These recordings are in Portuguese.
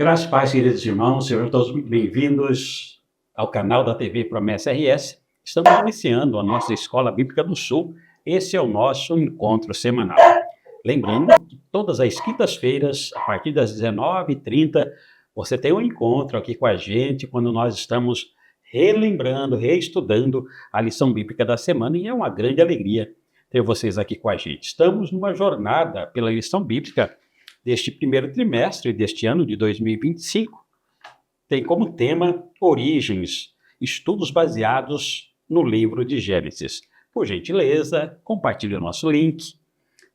Graças e paz, queridos irmãos, sejam todos muito bem-vindos ao canal da TV Promessa RS. Estamos iniciando a nossa Escola Bíblica do Sul. Esse é o nosso encontro semanal. Lembrando que todas as quintas-feiras, a partir das 19h30, você tem um encontro aqui com a gente, quando nós estamos relembrando, reestudando a lição bíblica da semana, e é uma grande alegria ter vocês aqui com a gente. Estamos numa jornada pela lição bíblica deste primeiro trimestre deste ano de 2025, tem como tema Origens, estudos baseados no livro de Gênesis. Por gentileza, compartilhe o nosso link,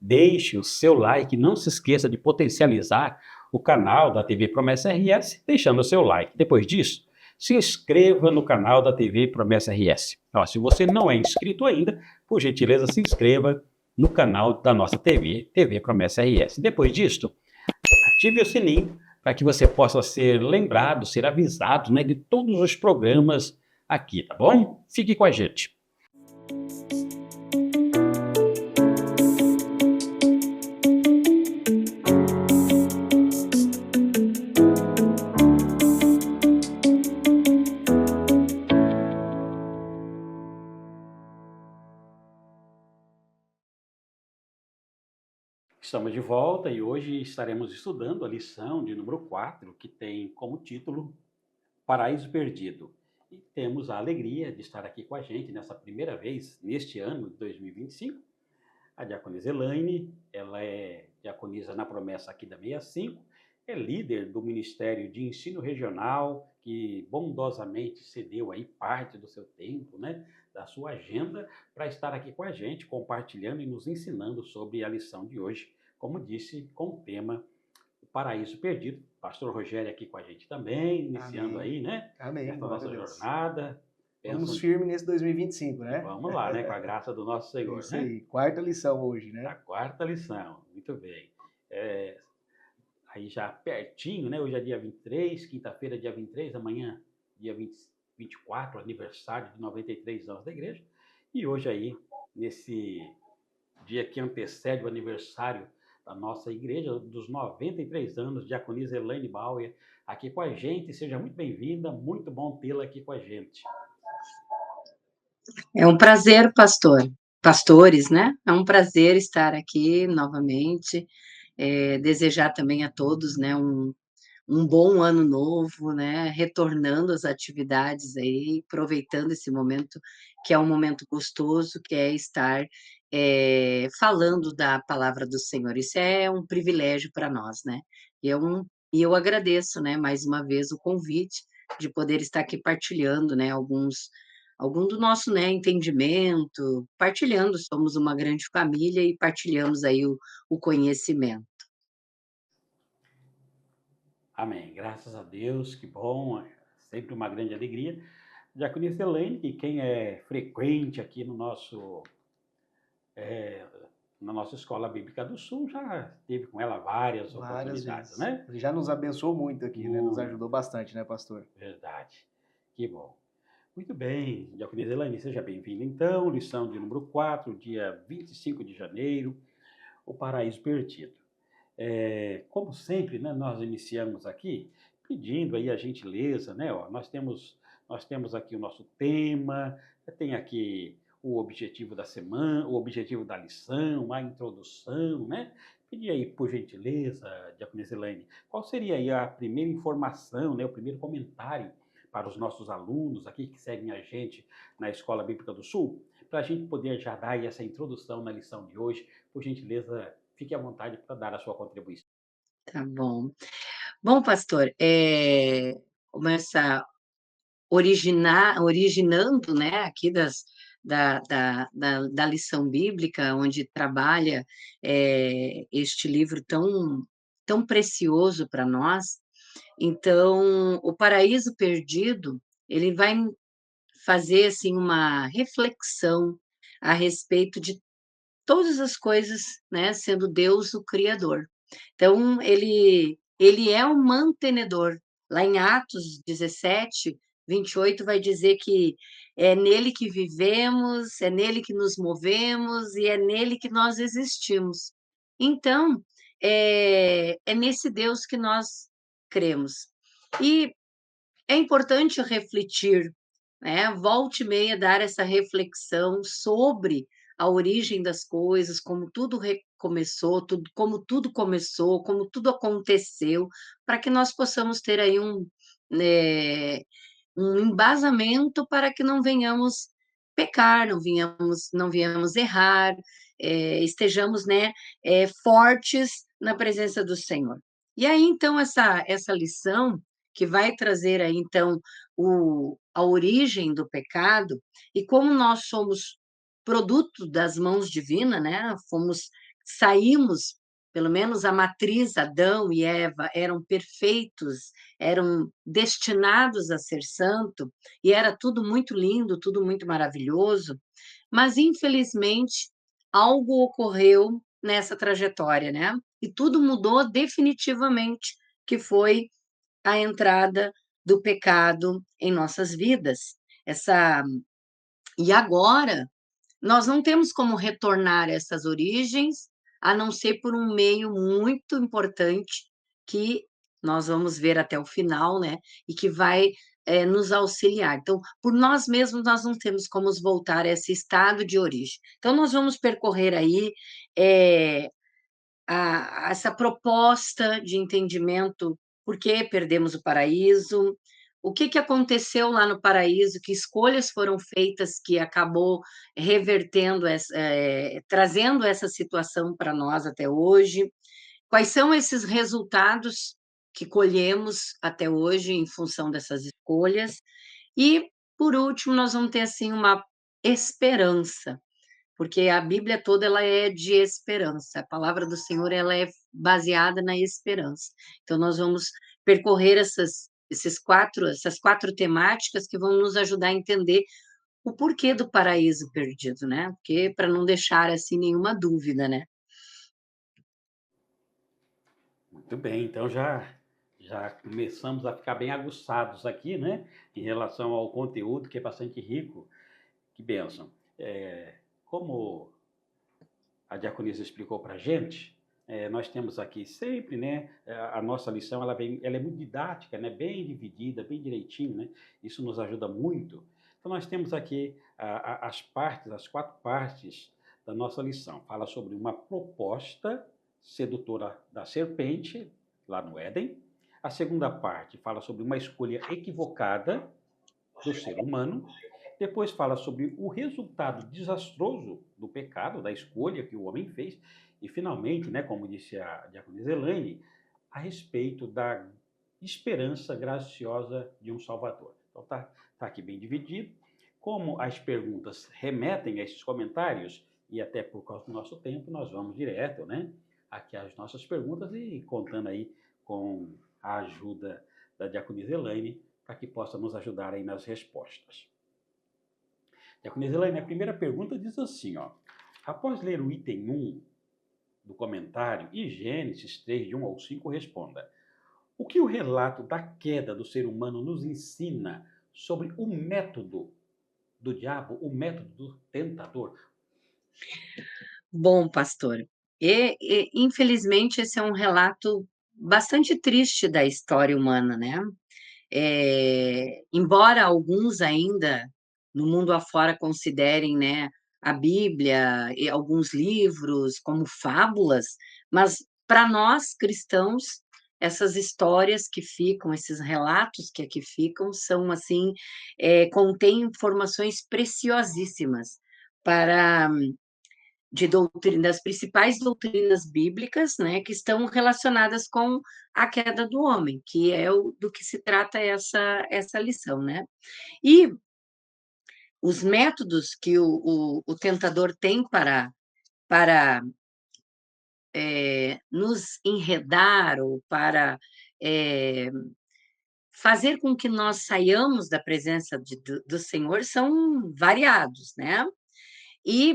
deixe o seu like, não se esqueça de potencializar o canal da TV Promessa RS, deixando o seu like. Depois disso, se inscreva no canal da TV Promessa RS. Se você não é inscrito ainda, por gentileza, se inscreva no canal da nossa TV Promessa RS. Depois disto, ative o sininho para que você possa ser lembrado, ser avisado, né, de todos os programas aqui, tá bom? Fique com a gente. Estamos de volta e hoje estaremos estudando a lição de número 4, que tem como título Paraíso Perdido. E temos a alegria de estar aqui com a gente nessa primeira vez, neste ano de 2025, a diaconisa Elaine. Ela é diaconisa na Promessa aqui da 65, é líder do Ministério de Ensino Regional, que bondosamente cedeu aí parte do seu tempo, né, da sua agenda, para estar aqui com a gente, compartilhando e nos ensinando sobre a lição de hoje, como disse, com o tema O Paraíso Perdido. Pastor Rogério aqui com a gente também, iniciando aí, né? Amém. Essa nossa jornada. Vamos firme nesse 2025, né? Vamos lá, né? Com a graça do nosso Senhor, Isso aí, quarta lição hoje, né? A quarta lição, muito bem. Aí já pertinho, né? Hoje é dia 23, quinta-feira, dia 23, amanhã, dia 24, aniversário de 93 anos da igreja. E hoje aí, nesse dia que antecede o aniversário da nossa igreja, dos 93 anos, diaconisa Elaine Bauer, aqui com a gente. Seja muito bem-vinda, muito bom tê-la aqui com a gente. É um prazer, pastores, né? É um prazer estar aqui novamente, desejar também a todos, né, um bom ano novo, né? Retornando às atividades aí, aproveitando esse momento, que é um momento gostoso, que é estar falando da palavra do Senhor. Isso é um privilégio para nós, né? E eu agradeço, né, mais uma vez o convite de poder estar aqui partilhando, né, algum do nosso, né, entendimento, partilhando. Somos uma grande família e partilhamos aí o conhecimento. Amém. Graças a Deus, que bom, sempre uma grande alegria. Diaconisa Elaine, que quem é frequente aqui no na nossa Escola Bíblica do Sul, já esteve com ela várias oportunidades, vezes, né? Ele já nos abençoou muito aqui, né? Nos ajudou bastante, né, pastor? Verdade. Que bom. Muito bem, diaconisa Elaine, seja bem-vinda então. Lição de número 4, dia 25 de janeiro, O Paraíso Perdido. Como sempre, né, nós iniciamos aqui pedindo aí a gentileza, né? Nós temos aqui o nosso tema, tem aqui o objetivo da semana, o objetivo da lição, a introdução, né? Pedir aí, por gentileza, diaconisa Elaine, qual seria aí a primeira informação, né, o primeiro comentário para os nossos alunos aqui que seguem a gente na Escola Bíblica do Sul, para a gente poder já dar aí essa introdução na lição de hoje. Por gentileza, fique à vontade para dar a sua contribuição. Tá bom. Bom, pastor, começa originando, né, aqui da lição bíblica, onde trabalha este livro tão precioso para nós. Então, o Paraíso Perdido, ele vai fazer, assim, uma reflexão a respeito de todas as coisas, né, sendo Deus o criador. Então, ele é um mantenedor. Lá em Atos 17, 28, vai dizer que é nele que vivemos, é nele que nos movemos e é nele que nós existimos. Então, é nesse Deus que nós cremos. E é importante refletir, né, volta e meia dar essa reflexão sobre a origem das coisas, como tudo recomeçou, como tudo começou, como tudo aconteceu, para que nós possamos ter aí eh, um embasamento para que não venhamos pecar, não venhamos errar, estejamos, né, fortes na presença do Senhor. E aí, então, essa lição que vai trazer aí, então, a origem do pecado e como nós somos produto das mãos divinas, né? Saímos, pelo menos a matriz, Adão e Eva eram perfeitos, eram destinados a ser santo, e era tudo muito lindo, tudo muito maravilhoso, mas infelizmente algo ocorreu nessa trajetória, né? E tudo mudou definitivamente, que foi a entrada do pecado em nossas vidas. Essa e agora nós não temos como retornar a essas origens, a não ser por um meio muito importante que nós vamos ver até o final, né? E que vai nos auxiliar. Então, por nós mesmos, nós não temos como voltar a esse estado de origem. Então, nós vamos percorrer aí eh, essa proposta de entendimento, por que perdemos o paraíso, o que que aconteceu lá no paraíso, que escolhas foram feitas que acabou revertendo trazendo essa situação para nós até hoje, quais são esses resultados que colhemos até hoje em função dessas escolhas, e, por último, nós vamos ter, assim, uma esperança, porque a Bíblia toda ela é de esperança, a palavra do Senhor ela é baseada na esperança. Então nós vamos percorrer essas quatro temáticas que vão nos ajudar a entender o porquê do paraíso perdido, né? Porque para não deixar assim nenhuma dúvida, né? Muito bem, então já começamos a ficar bem aguçados aqui, né? Em relação ao conteúdo que é bastante rico. Que bênção. Como a diaconisa explicou para a gente, nós temos aqui sempre, né, a nossa lição ela é muito didática, né, bem dividida, bem direitinho, né, isso nos ajuda muito. Então nós temos aqui as quatro partes da nossa lição. Fala sobre uma proposta sedutora da serpente, lá no Éden. A segunda parte fala sobre uma escolha equivocada do ser humano. Depois fala sobre o resultado desastroso do pecado, da escolha que o homem fez. E, finalmente, né, como disse a diaconisa Elaine, a respeito da esperança graciosa de um Salvador. Então, tá aqui bem dividido. Como as perguntas remetem a esses comentários, e até por causa do nosso tempo, nós vamos direto, né, aqui às nossas perguntas e contando aí com a ajuda da diaconisa Elaine para que possa nos ajudar aí nas respostas. Diaconisa Elaine, a primeira pergunta diz assim, ó, após ler o item 1 do comentário e Gênesis 3, de 1 ao 5, responda. O que o relato da queda do ser humano nos ensina sobre o método do diabo, o método do tentador? Bom, pastor, infelizmente esse é um relato bastante triste da história humana, né? Embora alguns ainda no mundo afora considerem, né, a Bíblia e alguns livros como fábulas, mas para nós cristãos, essas histórias que ficam, esses relatos que aqui ficam, são assim, contêm informações preciosíssimas para de doutrina, das principais doutrinas bíblicas, né, que estão relacionadas com a queda do homem, que é do que se trata essa lição, né? E os métodos que o tentador tem para nos enredar ou para fazer com que nós saiamos da presença do Senhor são variados, né?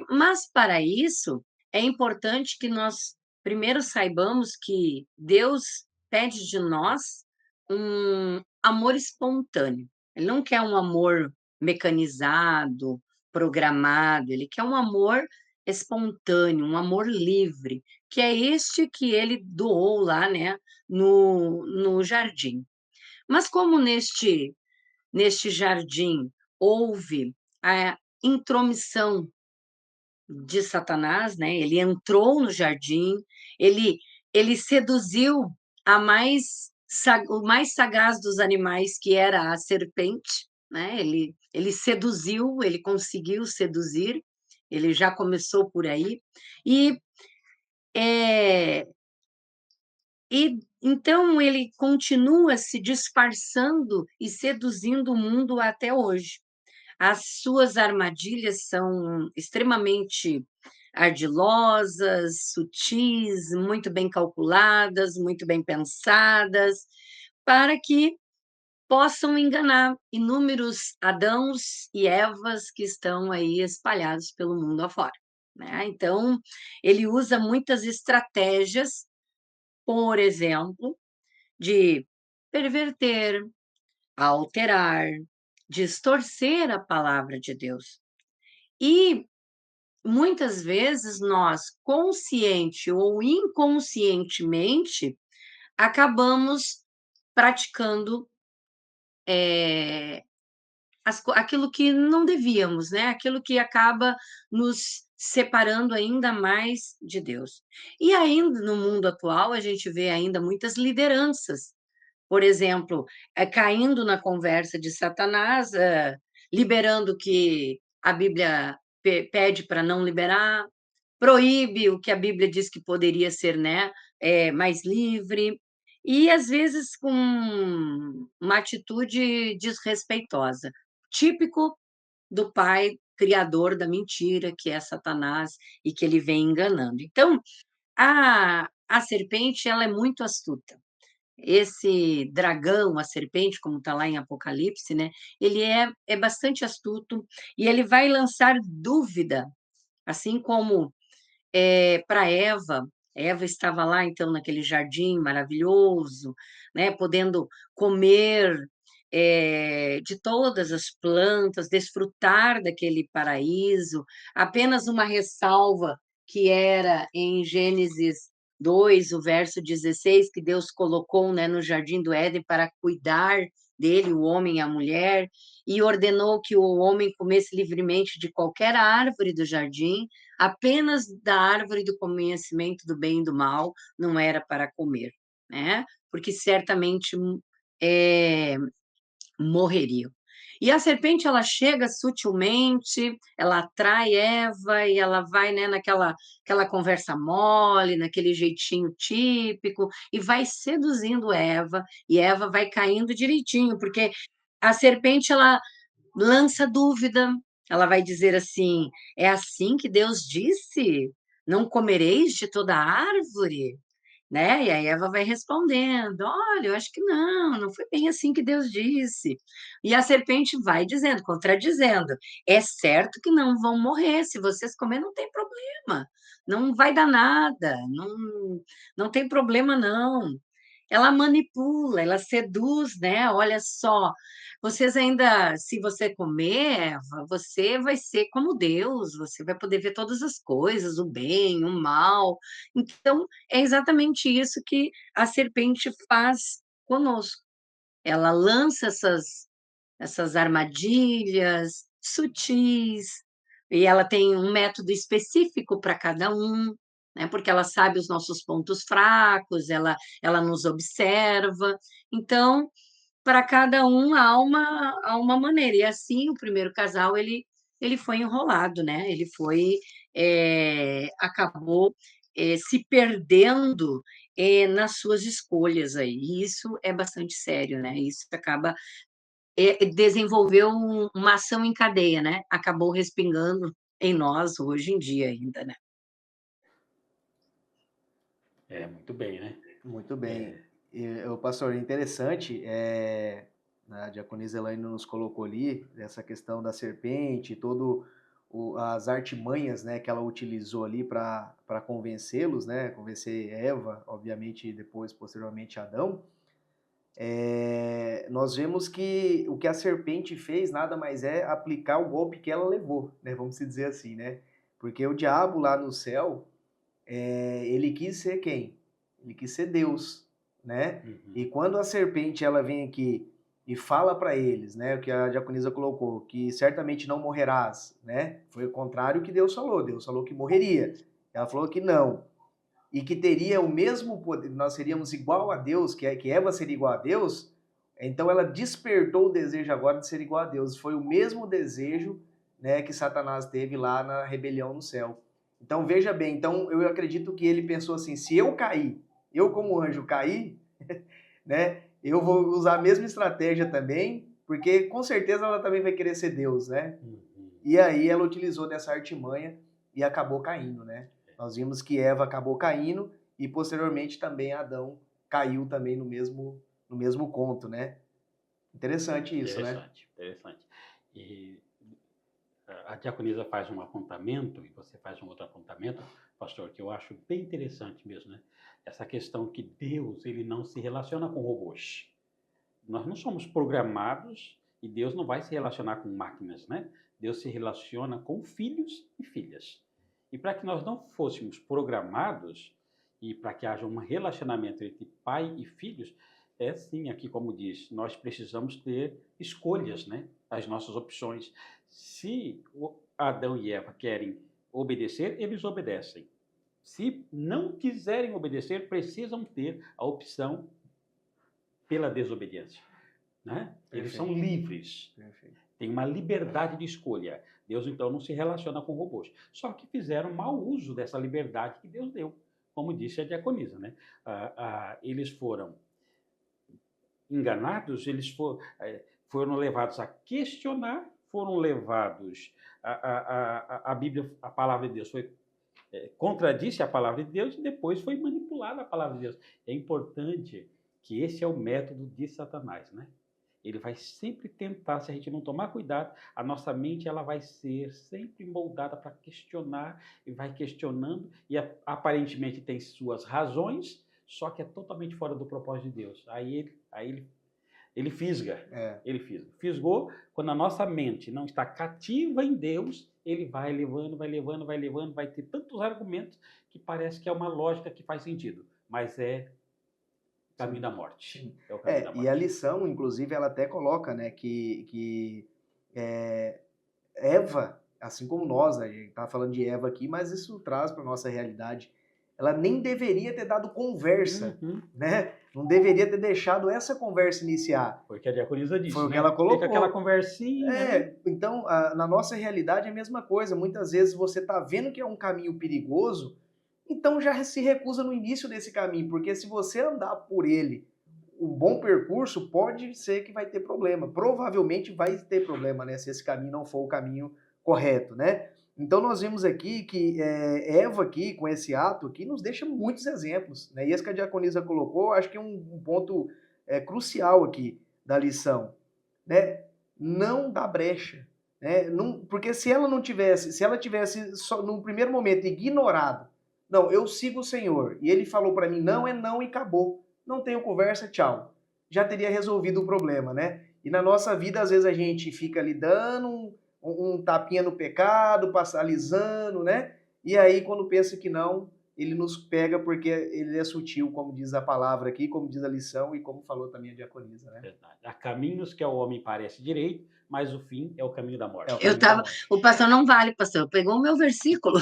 Mas para isso é importante que nós primeiro saibamos que Deus pede de nós um amor espontâneo. Ele não quer um amor mecanizado, programado, ele quer um amor espontâneo, um amor livre, que é este que ele doou lá, né, no jardim. Mas como neste jardim houve a intromissão de Satanás, né, ele entrou no jardim, ele ele seduziu a mais o mais sagaz dos animais, que era a serpente, né, ele seduziu, ele conseguiu seduzir, ele já começou por aí, e, eh, então ele continua se disfarçando e seduzindo o mundo até hoje. As suas armadilhas são extremamente ardilosas, sutis, muito bem calculadas, muito bem pensadas, para que possam enganar inúmeros Adãos e Evas que estão aí espalhados pelo mundo afora, né. Então, ele usa muitas estratégias, por exemplo, de perverter, alterar, distorcer a palavra de Deus. E muitas vezes nós, consciente ou inconscientemente, acabamos praticando, eh, aquilo que não devíamos, né, aquilo que acaba nos separando ainda mais de Deus. E ainda no mundo atual, a gente vê ainda muitas lideranças, por exemplo, caindo na conversa de Satanás, liberando o que a Bíblia pede para não liberar, proíbe o que a Bíblia diz que poderia ser, né, mais livre, e às vezes com uma atitude desrespeitosa, típico do pai criador da mentira, que é Satanás, e que ele vem enganando. Então, a serpente, ela é muito astuta. Esse dragão, a serpente, como está lá em Apocalipse, né, ele é bastante astuto e ele vai lançar dúvida, assim como, para Eva. Eva estava lá, então, naquele jardim maravilhoso, né, podendo comer, de todas as plantas, desfrutar daquele paraíso. Apenas uma ressalva, que era em Gênesis 2, o verso 16, que Deus colocou, né, no jardim do Éden para cuidar dele, o homem e a mulher, e ordenou que o homem comesse livremente de qualquer árvore do jardim, apenas da árvore do conhecimento do bem e do mal não era para comer, né, porque certamente, eh, morreriam. E a serpente, ela chega sutilmente, ela atrai Eva e ela vai, né, aquela conversa mole, naquele jeitinho típico, e vai seduzindo Eva, e Eva vai caindo direitinho, porque a serpente, ela lança dúvida, ela vai dizer assim: "É assim que Deus disse? Não comereis de toda árvore?", né, e aí Eva vai respondendo: "Olha, eu acho que não, não foi bem assim que Deus disse". E a serpente vai dizendo, contradizendo: "É certo que não vão morrer, se vocês comerem não tem problema, não vai dar nada, não tem problema não". Ela manipula, ela seduz, né, olha só, vocês ainda, se você comer, Eva, você vai ser como Deus, você vai poder ver todas as coisas, o bem, o mal. Então, é exatamente isso que a serpente faz conosco. Ela lança essas armadilhas sutis, e ela tem um método específico para cada um, né, porque ela sabe os nossos pontos fracos, ela nos observa. Então, para cada um há uma maneira, e assim o primeiro casal ele foi enrolado, né, ele foi, acabou, se perdendo, nas suas escolhas aí, e isso é bastante sério, né, isso acaba, desenvolveu uma ação em cadeia, né, acabou respingando em nós hoje em dia ainda, né. É, muito bem, né? Muito bem. Ô pastor, interessante, a diaconisa Elaine nos colocou ali, essa questão da serpente, todo as artimanhas, né, que ela utilizou ali para convencê-los, né, convencer Eva, obviamente, depois, posteriormente, Adão. Nós vemos que o que a serpente fez nada mais é aplicar o golpe que ela levou, né, vamos dizer assim, né? Porque o diabo lá no céu, ele quis ser quem? Ele quis ser Deus, né? E quando a serpente ela vem aqui e fala para eles, né, o que a diaconisa colocou, que certamente não morrerás, né? Foi o contrário que Deus falou. Deus falou que morreria. Ela falou que não. E que teria o mesmo poder, nós seríamos igual a Deus, que Eva seria igual a Deus. Então ela despertou o desejo agora de ser igual a Deus. Foi o mesmo desejo, né, que Satanás teve lá na rebelião no céu. Então veja bem, então eu acredito que ele pensou assim: se eu cair, eu como anjo cair, né, eu vou usar a mesma estratégia também, porque com certeza ela também vai querer ser Deus, né? E aí ela utilizou dessa artimanha e acabou caindo, né? Nós vimos que Eva acabou caindo e posteriormente também Adão caiu também no mesmo conto, né? Interessante isso, né? Interessante. E a diaconisa faz um apontamento, e você faz um outro apontamento, pastor, que eu acho bem interessante mesmo, né? Essa questão que Deus, ele não se relaciona com robôs. Nós não somos programados e Deus não vai se relacionar com máquinas, né? Deus se relaciona com filhos e filhas. E para que nós não fôssemos programados e para que haja um relacionamento entre pai e filhos, é sim, aqui como diz, nós precisamos ter escolhas, né? As nossas opções. Se Adão e Eva querem obedecer, eles obedecem. Se não quiserem obedecer, precisam ter a opção pela desobediência, né? Eles são livres. Perfeito. Tem uma liberdade de escolha. Deus, então, não se relaciona com robôs. Só que fizeram mau uso dessa liberdade que Deus deu, como disse a diaconisa, né? Eles foram enganados, eles foram levados a questionar, foram levados a Bíblia, a palavra de Deus foi contradisse a palavra de Deus e depois foi manipulada a palavra de Deus. É importante que esse é o método de Satanás, né? Ele vai sempre tentar, se a gente não tomar cuidado, a nossa mente ela vai ser sempre moldada para questionar e vai questionando e aparentemente tem suas razões, só que é totalmente fora do propósito de Deus. Aí ele fisga. Ele fisga. Fisgou, quando a nossa mente não está cativa em Deus, ele vai levando, vai ter tantos argumentos que parece que é uma lógica que faz sentido, mas é o caminho da morte. Sim. É o caminho da E a morte. lição, inclusive, ela até coloca, né, que Eva, assim como nós, a gente está falando de Eva aqui, mas isso traz para a nossa realidade. Ela nem deveria ter dado conversa, né? Não deveria ter deixado essa conversa iniciar. Foi o que a diaconisa disse, Foi o que né? ela colocou. Fica aquela conversinha, né? Então, na nossa realidade é a mesma coisa. Muitas vezes você está vendo que é um caminho perigoso, então já se recusa no início desse caminho, porque se você andar por ele, um bom percurso, pode ser que vai ter problema. Provavelmente vai ter problema, né? Se esse caminho não for o caminho correto, né? Então nós vimos aqui que Eva aqui, com esse ato aqui, nos deixa muitos exemplos, né? E esse que a diaconisa colocou, acho que é um ponto crucial aqui da lição, né? Não dá brecha, né? Não, porque se ela tivesse só, no primeiro momento ignorado, não, eu sigo o Senhor, e ele falou para mim, não é não e acabou. Não tenho conversa, tchau. Já teria resolvido o problema, né? E na nossa vida, às vezes, a gente fica ali dando um tapinha no pecado, alisando, né? E aí, quando pensa que não, ele nos pega porque ele é sutil, como diz a palavra aqui, como diz a lição e como falou também a diaconisa, né? Verdade. Há caminhos que ao homem parece direito, mas o fim é o caminho da morte. O pastor não vale, pastor. Pegou o meu versículo.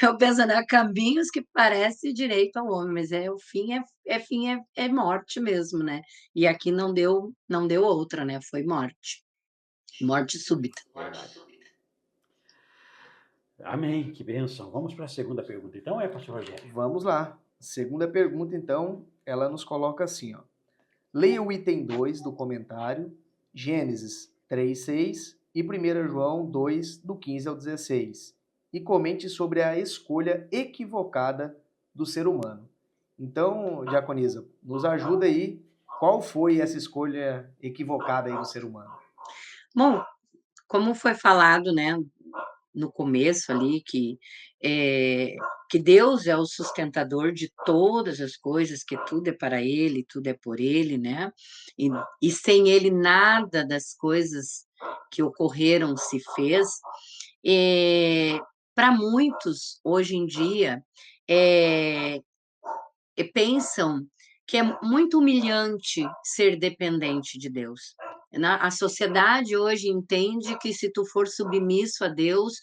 Eu penso, né? Caminhos que parece direito ao homem, mas o fim é morte mesmo, né? E aqui não deu outra, né? Foi morte. Morte súbita. Verdade. Amém, que bênção. Vamos para a segunda pergunta, então, pastor Rogério? Vamos lá. Segunda pergunta, então, ela nos coloca assim, ó. Leia o item 2 do comentário, Gênesis 3:6 e 1 João 2, do 15 ao 16. E comente sobre a escolha equivocada do ser humano. Então, diaconisa, nos ajuda aí. Qual foi essa escolha equivocada aí do ser humano? Bom, como foi falado, né, no começo ali, que Deus é o sustentador de todas as coisas, que tudo é para Ele, tudo é por Ele, né? E sem Ele nada das coisas que ocorreram se fez. Para muitos, hoje em dia, é, pensam que é muito humilhante ser dependente de Deus. A sociedade hoje entende que se tu for submisso a Deus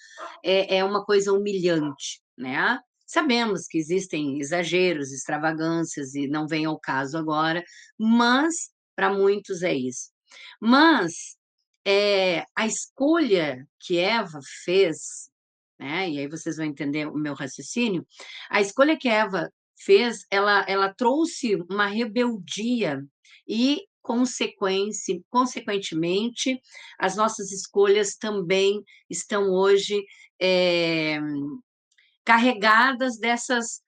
é uma coisa humilhante, né? Sabemos que existem exageros, extravagâncias e não vem ao caso agora, mas para muitos é isso. Mas a escolha que Eva fez, né? E aí vocês vão entender o meu raciocínio. A escolha que Eva fez, ela trouxe uma rebeldia e, consequentemente, as nossas escolhas também estão hoje é, carregadas dessas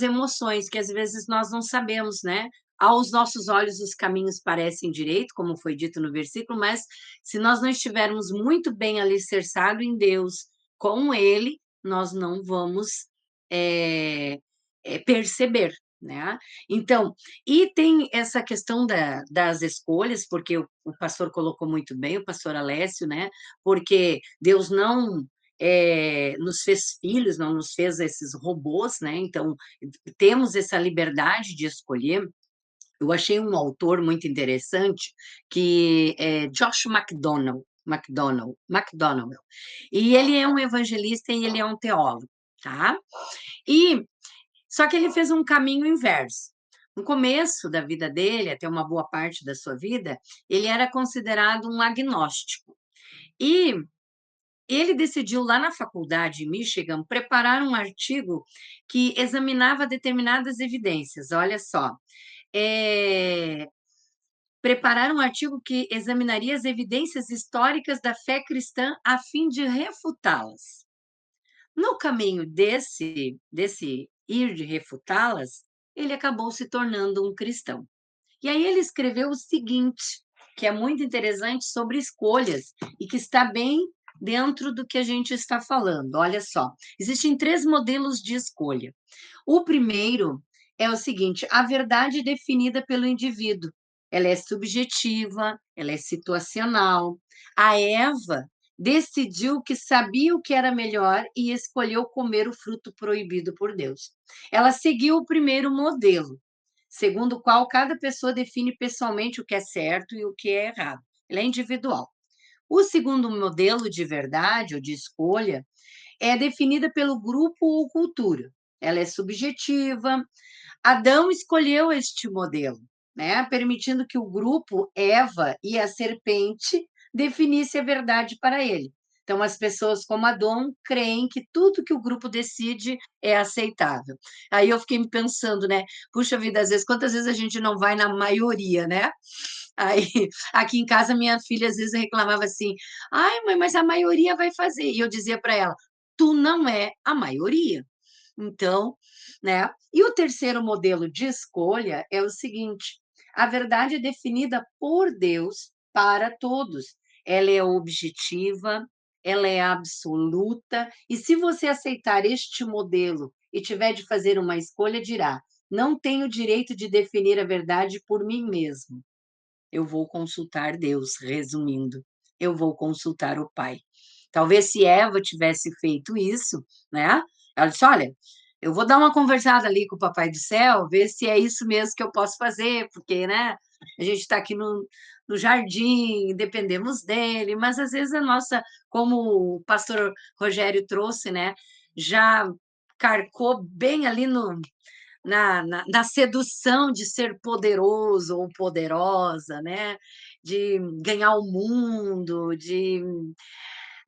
emoções que às vezes nós não sabemos, né? Aos nossos olhos, os caminhos parecem direito, como foi dito no versículo, mas se nós não estivermos muito bem alicerçados em Deus, com Ele, nós não vamos é, perceber, né? Então, e tem essa questão das escolhas, porque o pastor colocou muito bem, o pastor Alessio, né? Porque Deus não nos fez filhos, não nos fez esses robôs, né? Então, temos essa liberdade de escolher. Eu achei um autor muito interessante, que é Josh McDonnell. E ele é um evangelista e ele é um teólogo, tá? E só que ele fez um caminho inverso. No começo da vida dele, até uma boa parte da sua vida, ele era considerado um agnóstico. E ele decidiu, lá na faculdade em Michigan, preparar um artigo que examinava determinadas evidências. Olha só, é, preparar um artigo que examinaria as evidências históricas da fé cristã a fim de refutá-las. No caminho desse ir de refutá-las, ele acabou se tornando um cristão. E aí ele escreveu o seguinte, que é muito interessante sobre escolhas e que está bem dentro do que a gente está falando. Olha só, existem 3 modelos de escolha. O primeiro é o seguinte: a verdade definida pelo indivíduo. Ela é subjetiva, ela é situacional. A Eva decidiu que sabia o que era melhor e escolheu comer o fruto proibido por Deus. Ela seguiu o primeiro modelo, segundo o qual cada pessoa define pessoalmente o que é certo e o que é errado. Ele é individual. O segundo modelo de verdade ou de escolha é definida pelo grupo ou cultura. Ela é subjetiva. Adão escolheu este modelo, né, permitindo que o grupo Eva e a serpente definisse a verdade para ele. Então, as pessoas como Adão creem que tudo que o grupo decide é aceitável. Aí eu fiquei me pensando, né? Puxa vida, às vezes, quantas vezes a gente não vai na maioria, né? Aí, aqui em casa, minha filha às vezes reclamava assim: ai, mãe, mas a maioria vai fazer. E eu dizia para ela: tu não é a maioria. Então, né? E o terceiro modelo de escolha é o seguinte: a verdade é definida por Deus para todos. Ela é objetiva, ela é absoluta, e se você aceitar este modelo e tiver de fazer uma escolha, dirá: não tenho direito de definir a verdade por mim mesmo. Eu vou consultar Deus, resumindo, eu vou consultar o Pai. Talvez se Eva tivesse feito isso, né? Ela disse: olha, eu vou dar uma conversada ali com o Papai do Céu, ver se é isso mesmo que eu posso fazer, porque, né? A gente está aqui no jardim, dependemos dele, mas às vezes a nossa, como o pastor Rogério trouxe, né? Já carcou bem ali na sedução de ser poderoso ou poderosa, né? De ganhar o mundo,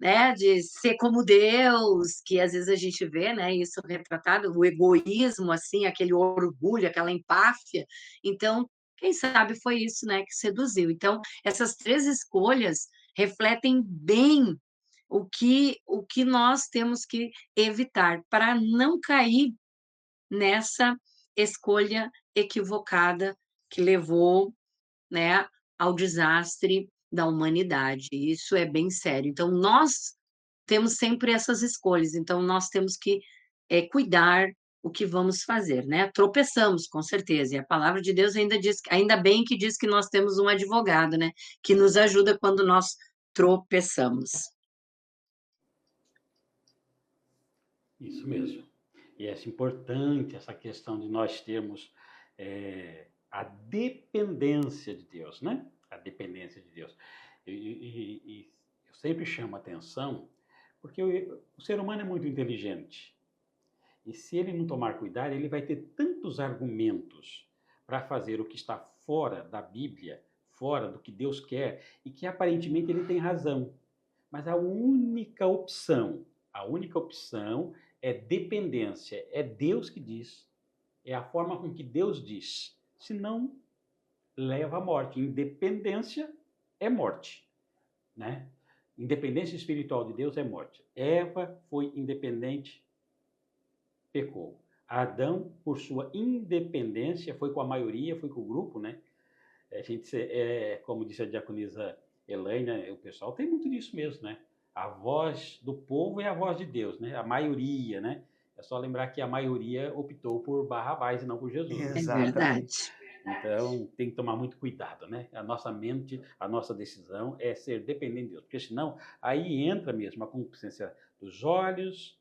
né, de ser como Deus, que às vezes a gente vê, né, isso retratado, o egoísmo, assim, aquele orgulho, aquela empáfia. Então, quem sabe foi isso, né, que seduziu. Então, essas 3 escolhas refletem bem o que nós temos que evitar para não cair nessa escolha equivocada que levou, né, ao desastre da humanidade. Isso é bem sério. Então, nós temos sempre essas escolhas, então nós temos que cuidar o que vamos fazer, né? Tropeçamos, com certeza, e a palavra de Deus ainda diz, ainda bem que diz que nós temos um advogado, né? Que nos ajuda quando nós tropeçamos. Isso mesmo. E é importante essa questão de nós termos a dependência de Deus, né? A dependência de Deus. E eu sempre chamo a atenção, porque o ser humano é muito inteligente. E se ele não tomar cuidado, ele vai ter tantos argumentos para fazer o que está fora da Bíblia, fora do que Deus quer, e que aparentemente ele tem razão. Mas a única opção é dependência. É Deus que diz. É a forma com que Deus diz. Senão, leva à morte. Independência é morte, né? Independência espiritual de Deus é morte. Eva foi independente, pecou. Adão, por sua independência, foi com a maioria, foi com o grupo, né? A gente, como disse a diaconisa Elaine, né, o pessoal tem muito disso mesmo, né? A voz do povo é a voz de Deus, né? A maioria, né? É só lembrar que a maioria optou por Barrabás e não por Jesus, né? É verdade. Exatamente. Então, tem que tomar muito cuidado, né? A nossa mente, a nossa decisão é ser dependente de Deus, porque senão aí entra mesmo a concupiscência dos olhos,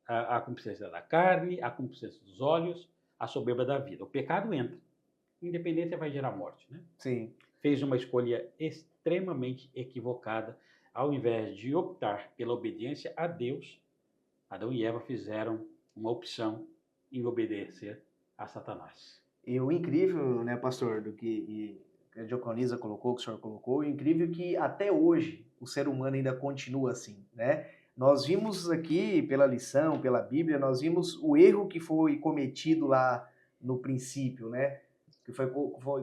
a concupiscência da carne, a concupiscência dos olhos, a soberba da vida. O pecado entra. Independência vai gerar morte, né? Sim. Fez uma escolha extremamente equivocada. Ao invés de optar pela obediência a Deus, Adão e Eva fizeram uma opção em obedecer a Satanás. E o incrível, né, pastor, do que a diaconisa colocou, que o senhor colocou, o incrível é que até hoje o ser humano ainda continua assim, né? Nós vimos aqui pela lição, pela Bíblia, nós vimos o erro que foi cometido lá no princípio, né? Que foi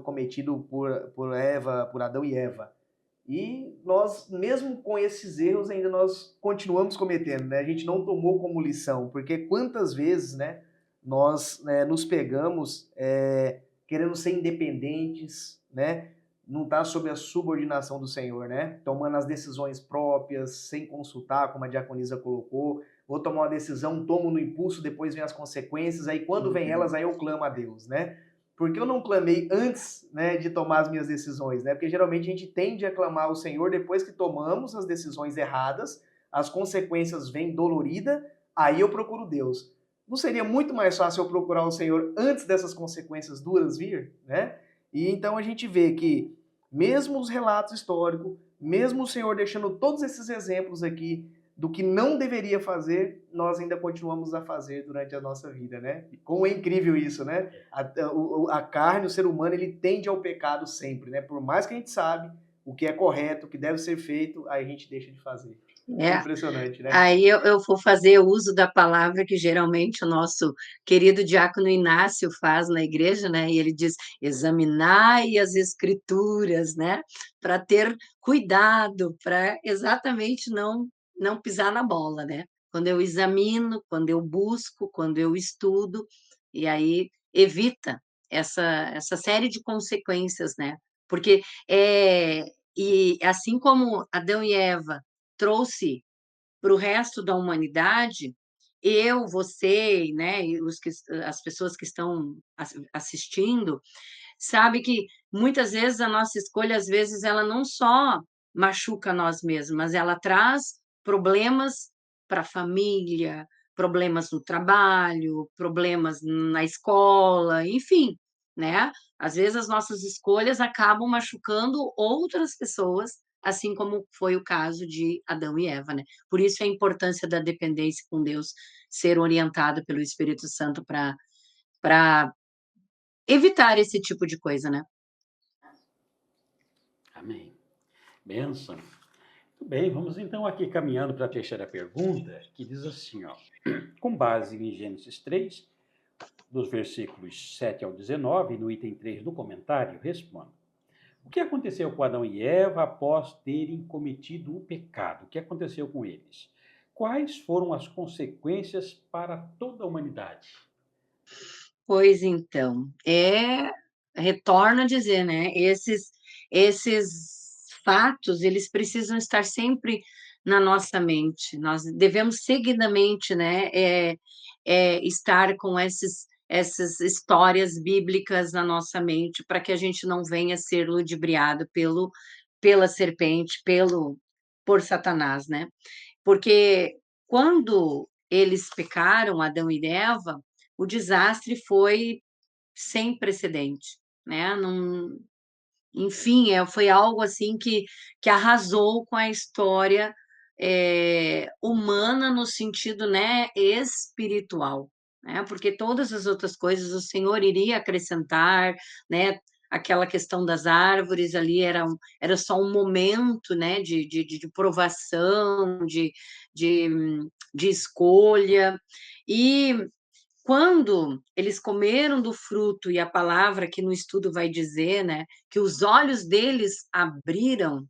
cometido por Eva, por Adão e Eva. E nós, mesmo com esses erros, ainda nós continuamos cometendo, né? A gente não tomou como lição, porque quantas vezes, né, nós nos pegamos querendo ser independentes, né? Não está sob a subordinação do Senhor, né? Tomando as decisões próprias, sem consultar, como a diaconisa colocou. Vou tomar uma decisão, tomo no impulso, depois vem as consequências, aí quando vem elas, aí eu clamo a Deus, né? Porque eu não clamei antes, né, de tomar as minhas decisões, né? Porque geralmente a gente tende a clamar ao Senhor depois que tomamos as decisões erradas, as consequências vêm dolorida, aí eu procuro Deus. Não seria muito mais fácil eu procurar o Senhor antes dessas consequências duras vir, né? E então a gente vê que mesmo os relatos históricos, mesmo o Senhor deixando todos esses exemplos aqui do que não deveria fazer, nós ainda continuamos a fazer durante a nossa vida, né? Como é incrível isso, né? A carne, o ser humano, ele tende ao pecado sempre, né? Por mais que a gente sabe o que é correto, o que deve ser feito, aí a gente deixa de fazer. É, Impressionante, né? aí eu vou fazer uso da palavra que geralmente o nosso querido diácono Inácio faz na igreja, né? E ele diz: examinai as escrituras, né? Para ter cuidado, para exatamente não pisar na bola, né? Quando eu examino, quando eu busco, quando eu estudo, e aí evita essa série de consequências, né? Porque e assim como Adão e Eva trouxe para o resto da humanidade, eu, você, né, e as pessoas que estão assistindo, sabe que muitas vezes a nossa escolha, às vezes, ela não só machuca nós mesmos, mas ela traz problemas para a família, problemas no trabalho, problemas na escola, enfim, né? Às vezes as nossas escolhas acabam machucando outras pessoas, assim como foi o caso de Adão e Eva, né? Por isso a importância da dependência com Deus, ser orientado pelo Espírito Santo para evitar esse tipo de coisa, né? Amém. Bênção. Muito bem, vamos então aqui caminhando para a terceira pergunta, que diz assim, ó, com base em Gênesis 3, dos versículos 7 ao 19, no item 3 do comentário, responda. O que aconteceu com Adão e Eva após terem cometido o pecado? O que aconteceu com eles? Quais foram as consequências para toda a humanidade? Pois então, retorno a dizer, né? Esses fatos, eles precisam estar sempre na nossa mente. Nós devemos seguidamente, né? Estar com essas histórias bíblicas na nossa mente, para que a gente não venha ser ludibriado pela serpente, por Satanás, né? Porque quando eles pecaram, Adão e Eva, o desastre foi sem precedente, né? Não, enfim, foi algo assim que arrasou com a história humana no sentido, né, espiritual, né? Porque todas as outras coisas o Senhor iria acrescentar, né? Aquela questão das árvores ali era só um momento, né, de provação, de, de escolha. E quando eles comeram do fruto, e a palavra que no estudo vai dizer, né, que os olhos deles abriram,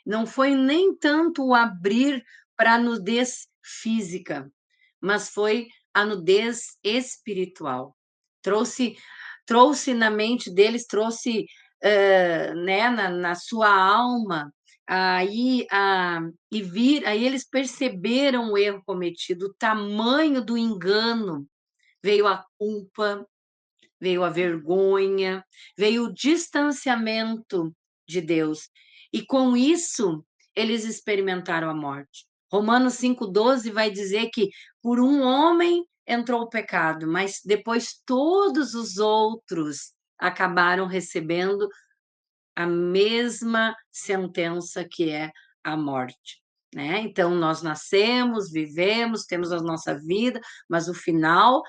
não foi nem tanto o abrir para a nudez física, mas foi a nudez espiritual. Trouxe, trouxe na mente deles, trouxe né, na sua alma, aí eles perceberam o erro cometido, o tamanho do engano. Veio a culpa, veio a vergonha, veio o distanciamento de Deus. E com isso, eles experimentaram a morte. Romanos 5,12 vai dizer que por um homem entrou o pecado, mas depois todos os outros acabaram recebendo a mesma sentença que é a morte. Né? Então, nós nascemos, vivemos, temos a nossa vida, mas o final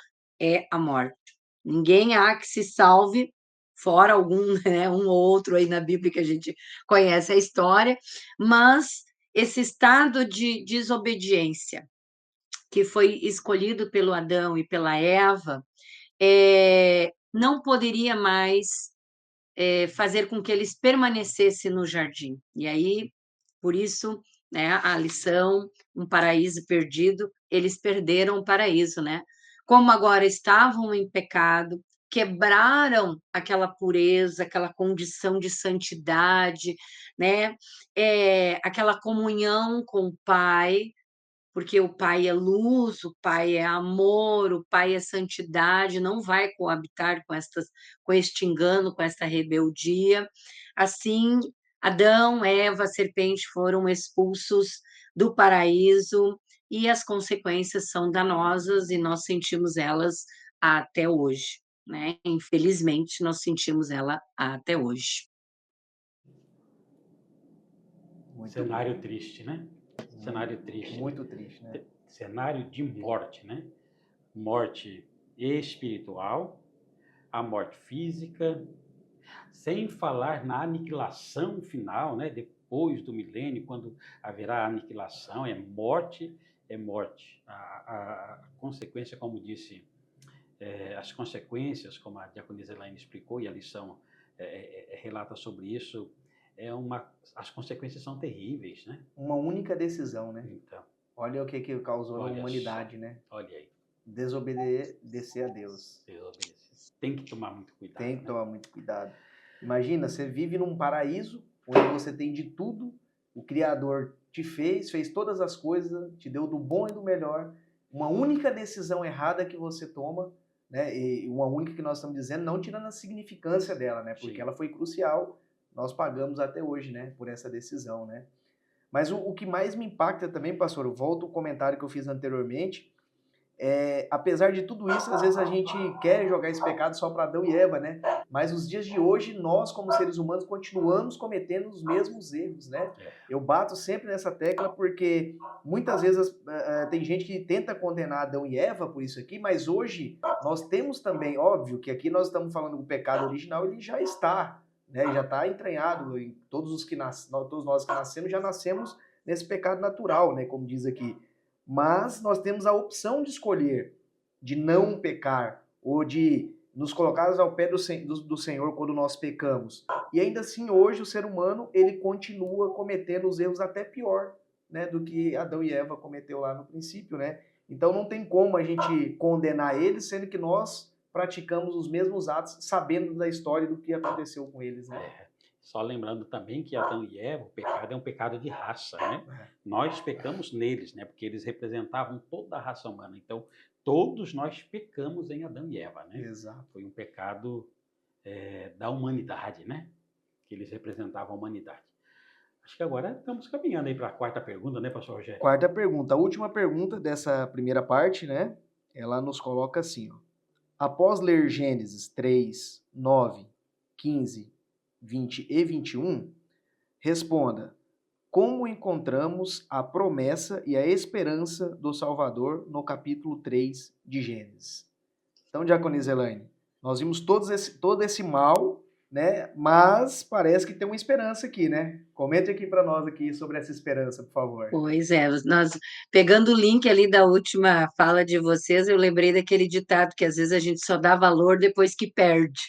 é a morte. Ninguém há que se salve, fora algum, né, um ou outro aí na Bíblia que a gente conhece a história, mas esse estado de desobediência que foi escolhido pelo Adão e pela Eva, não poderia mais fazer com que eles permanecessem no jardim. E aí, por isso, né, a lição, um paraíso perdido, eles perderam o paraíso, né? Como agora estavam em pecado, quebraram aquela pureza, aquela condição de santidade, né? Aquela comunhão com o Pai, porque o Pai é luz, o Pai é amor, o Pai é santidade, não vai coabitar com este engano, com esta rebeldia. Assim, Adão, Eva, a serpente foram expulsos do paraíso e as consequências são danosas e nós sentimos elas até hoje, né? Infelizmente, nós sentimos ela até hoje. Muito Cenário bom. triste, né? Cenário triste. Muito triste, né? Cenário de morte, né? Morte espiritual, a morte física, sem falar na aniquilação final, né? Depois do milênio, quando haverá aniquilação, é morte, é morte. A consequência, como disse, as consequências, como a diaconisa Elaine explicou, e a lição relata sobre isso, as consequências são terríveis, né? Uma única decisão, né? Então, Olha o que causou na olha humanidade, só, né? olha aí. Desobedecer a Deus. Tem que tomar muito cuidado, Tem que né? tomar muito cuidado. Imagina, você vive num paraíso onde você tem de tudo, o Criador te fez todas as coisas, te deu do bom e do melhor. Uma única decisão errada que você toma, né? E uma única que nós estamos dizendo, não tirando a significância dela, né? Porque Sim. ela foi crucial. Nós pagamos até hoje, né? Por essa decisão, né? Mas o que mais me impacta também, pastor, eu volto ao comentário que eu fiz anteriormente, apesar de tudo isso, às vezes a gente quer jogar esse pecado só para Adão e Eva, né? Mas nos dias de hoje, nós, como seres humanos, continuamos cometendo os mesmos erros, né? Eu bato sempre nessa tecla porque muitas vezes tem gente que tenta condenar Adão e Eva por isso aqui, mas hoje nós temos também, óbvio, que aqui nós estamos falando do pecado original, ele já está, né? Já está entranhado em todos nós que nascemos, já nascemos nesse pecado natural, né? Como diz aqui. Mas nós temos a opção de escolher, de não pecar, ou de nos colocar ao pé do Senhor quando nós pecamos. E ainda assim, hoje, o ser humano, ele continua cometendo os erros até pior, né, do que Adão e Eva cometeu lá no princípio, né? Então não tem como a gente condenar eles, sendo que nós praticamos os mesmos atos, sabendo da história do que aconteceu com eles, né? Só lembrando também que Adão e Eva, o pecado é um pecado de raça, né? Nós pecamos neles, né? Porque eles representavam toda a raça humana. Então, todos nós pecamos em Adão e Eva, né? Exato. Foi um pecado da humanidade, né? Que eles representavam a humanidade. Acho que agora estamos caminhando aí para a quarta pergunta, né, pastor Rogério? Quarta pergunta, a última pergunta dessa primeira parte, né? Ela nos coloca assim, ó. Após ler Gênesis 3, 9, 15, 20 e 21, responda: como encontramos a promessa e a esperança do Salvador no capítulo 3 de Gênesis? Então, diaconisa Elaine, nós vimos todo esse mal, né? Mas parece que tem uma esperança aqui, né? Comente aqui para nós aqui sobre essa esperança, por favor. Pois é, nós pegando o link ali da última fala de vocês, eu lembrei daquele ditado que às vezes a gente só dá valor depois que perde,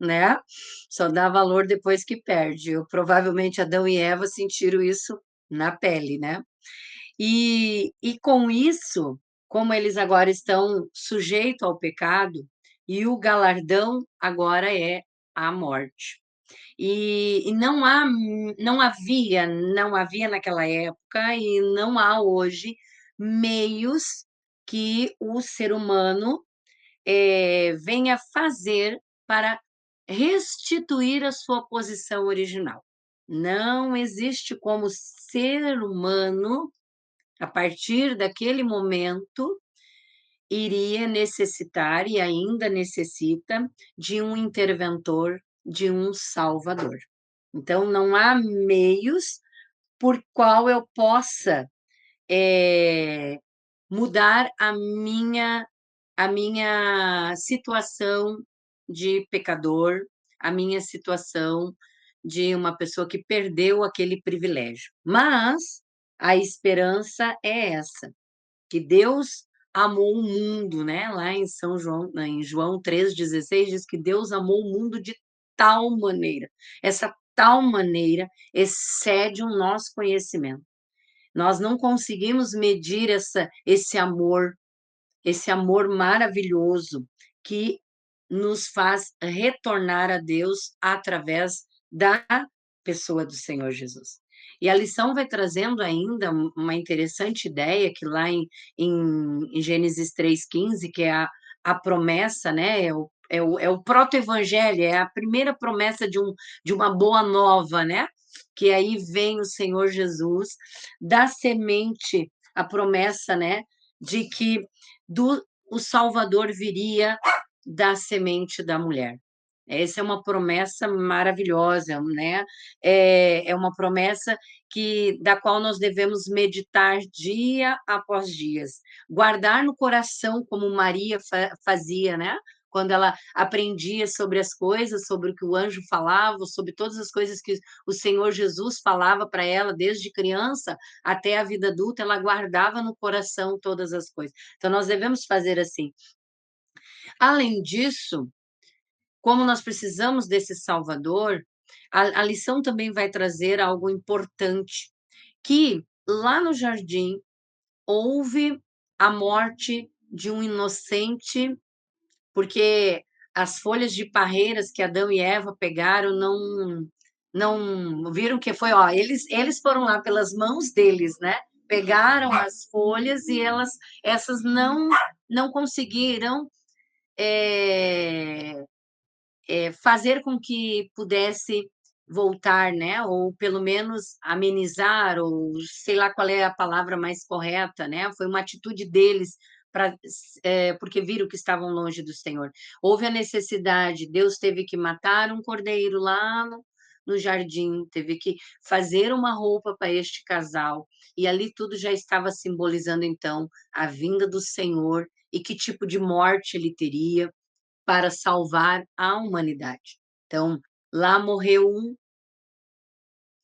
né? Só dá valor depois que perde. Provavelmente Adão e Eva sentiram isso na pele, né? E com isso, como eles agora estão sujeitos ao pecado, e o galardão agora é a morte. E não havia naquela época e não há hoje meios que o ser humano venha fazer para restituir a sua posição original. Não existe como ser humano, a partir daquele momento, iria necessitar e ainda necessita de um interventor, de um salvador. Então, não há meios por qual eu possa mudar a minha situação de pecador, a minha situação de uma pessoa que perdeu aquele privilégio. Mas a esperança é essa, que Deus amou o mundo, né? Lá em São João, em João 3,16, diz que Deus amou o mundo de tal maneira. Essa tal maneira excede o nosso conhecimento. Nós não conseguimos medir esse amor maravilhoso que nos faz retornar a Deus através da pessoa do Senhor Jesus. E a lição vai trazendo ainda uma interessante ideia, que lá em Gênesis 3,15, que é a promessa, né? É o proto-evangelho, é a primeira promessa de uma boa nova, né? Que aí vem o Senhor Jesus, da semente, a promessa, né? De que o Salvador viria da semente da mulher. Essa é uma promessa maravilhosa, né? É uma promessa da qual nós devemos meditar dia após dia, guardar no coração, como Maria fazia, né? Quando ela aprendia sobre as coisas, sobre o que o anjo falava, sobre todas as coisas que o Senhor Jesus falava para ela desde criança até a vida adulta, ela guardava no coração todas as coisas. Então, nós devemos fazer assim. Além disso, como nós precisamos desse Salvador, a lição também vai trazer algo importante, que lá no jardim houve a morte de um inocente, porque as folhas de parreiras que Adão e Eva pegaram não viram que foi, ó, eles foram lá pelas mãos deles, né? Pegaram as folhas e essas não conseguiram fazer com que pudesse voltar, né? Ou pelo menos amenizar, ou sei lá qual é a palavra mais correta, né? Foi uma atitude deles porque viram que estavam longe do Senhor. Houve a necessidade, Deus teve que matar um cordeiro lá no jardim, teve que fazer uma roupa para este casal, e ali tudo já estava simbolizando, então, a vinda do Senhor e que tipo de morte ele teria para salvar a humanidade. Então, lá morreu um,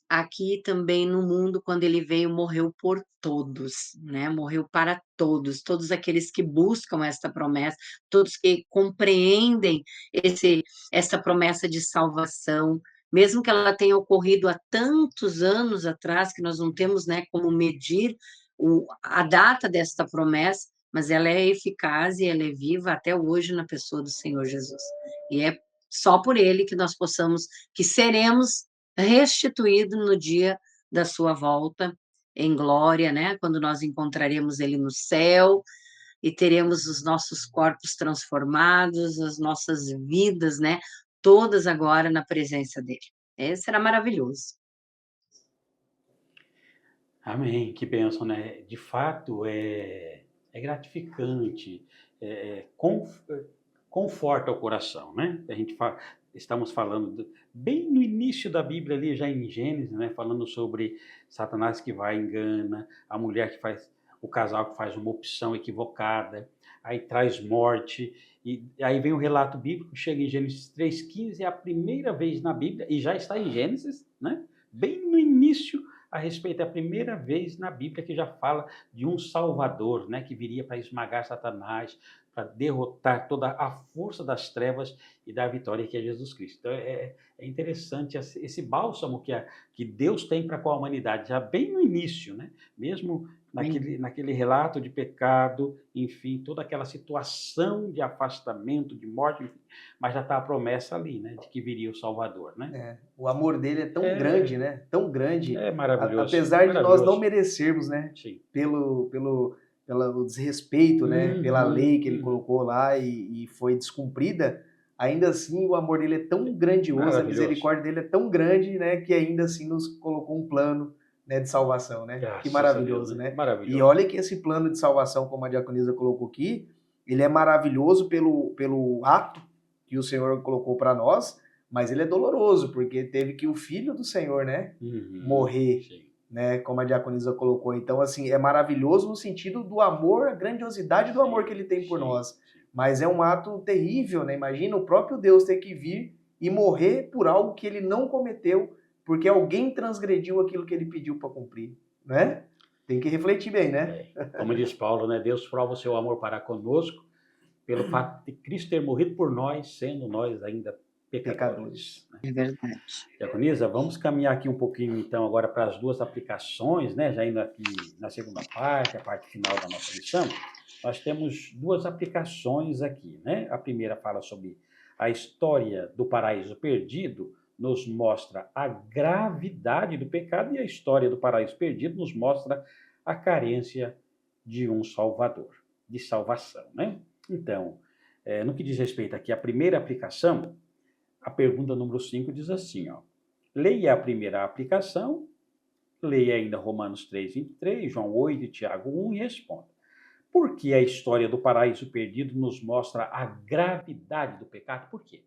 aqui também no mundo, quando ele veio, morreu por todos, né? Morreu para todos aqueles que buscam esta promessa, todos que compreendem essa promessa de salvação, mesmo que ela tenha ocorrido há tantos anos atrás, que nós não temos, né, como medir a data desta promessa, mas ela é eficaz e ela é viva até hoje na pessoa do Senhor Jesus. E é só por ele que seremos restituído no dia da sua volta em glória, né? Quando nós encontraremos ele no céu e teremos os nossos corpos transformados, as nossas vidas, né? Todas agora na presença dele. Será maravilhoso. Amém, que bênção, né? De fato, é gratificante, é, conf- conforta o coração, né? Estamos falando bem no início da Bíblia ali, já em Gênesis, né? Falando sobre Satanás que vai e engana, a mulher que faz, o casal que faz uma opção equivocada, aí traz morte, e aí vem o relato bíblico, chega em Gênesis 3,15, é a primeira vez na Bíblia, e já está em Gênesis, né? Bem no início a respeito, é a primeira vez na Bíblia que já fala de um Salvador, né, que viria para esmagar Satanás, para derrotar toda a força das trevas e dar a vitória que é Jesus Cristo. Então é interessante esse bálsamo que Deus tem para com a humanidade, já bem no início, né? Mesmo naquele relato de pecado, enfim, toda aquela situação de afastamento, de morte, enfim, mas já está a promessa ali, né, de que viria o Salvador, né? O amor dele é tão grande, É, né? Tão grande, é maravilhoso, apesar de nós não maravilhoso. merecermos, né? Sim. Pelo desrespeito, né? Pela lei que ele Uhum. colocou lá e foi descumprida, ainda assim o amor dele é tão grandioso, a Maravilhoso. misericórdia dele é tão grande, né? Que ainda assim nos colocou um plano, né, de salvação, né? Que Graças a Deus, maravilhoso, né? né? E Maravilhoso. olha que esse plano de salvação, como a diaconisa colocou aqui, ele é maravilhoso pelo ato que o Senhor colocou para nós, mas ele é doloroso, porque teve que o Filho do Senhor, né, Uhum. morrer, Sim. né, como a diaconisa colocou. Então, assim, é maravilhoso no sentido do amor, a grandiosidade do amor que Sim, ele tem por sim, nós. sim. Mas é um ato terrível, né? Imagina o próprio Deus ter que vir e morrer por algo que ele não cometeu, porque alguém transgrediu aquilo que ele pediu para cumprir, né? Tem que refletir bem, né? Como diz Paulo, né? Deus prova o seu amor para conosco pelo fato de Cristo ter morrido por nós, sendo nós ainda pecadores. Pecadores. Né? É verdade. Diaconisa, vamos caminhar aqui um pouquinho então agora para as duas aplicações, né? Já indo aqui na segunda parte, a parte final da nossa lição, nós temos duas aplicações aqui, né? A primeira fala sobre a história do paraíso perdido, nos mostra a gravidade do pecado, e a história do paraíso perdido nos mostra a carência de um Salvador, de salvação, né? Então, no que diz respeito aqui à primeira aplicação, a pergunta número 5 diz assim, ó: leia a primeira aplicação, leia ainda Romanos 3:23, João 8 e Tiago 1 e responda. Por que a história do paraíso perdido nos mostra a gravidade do pecado? Por quê?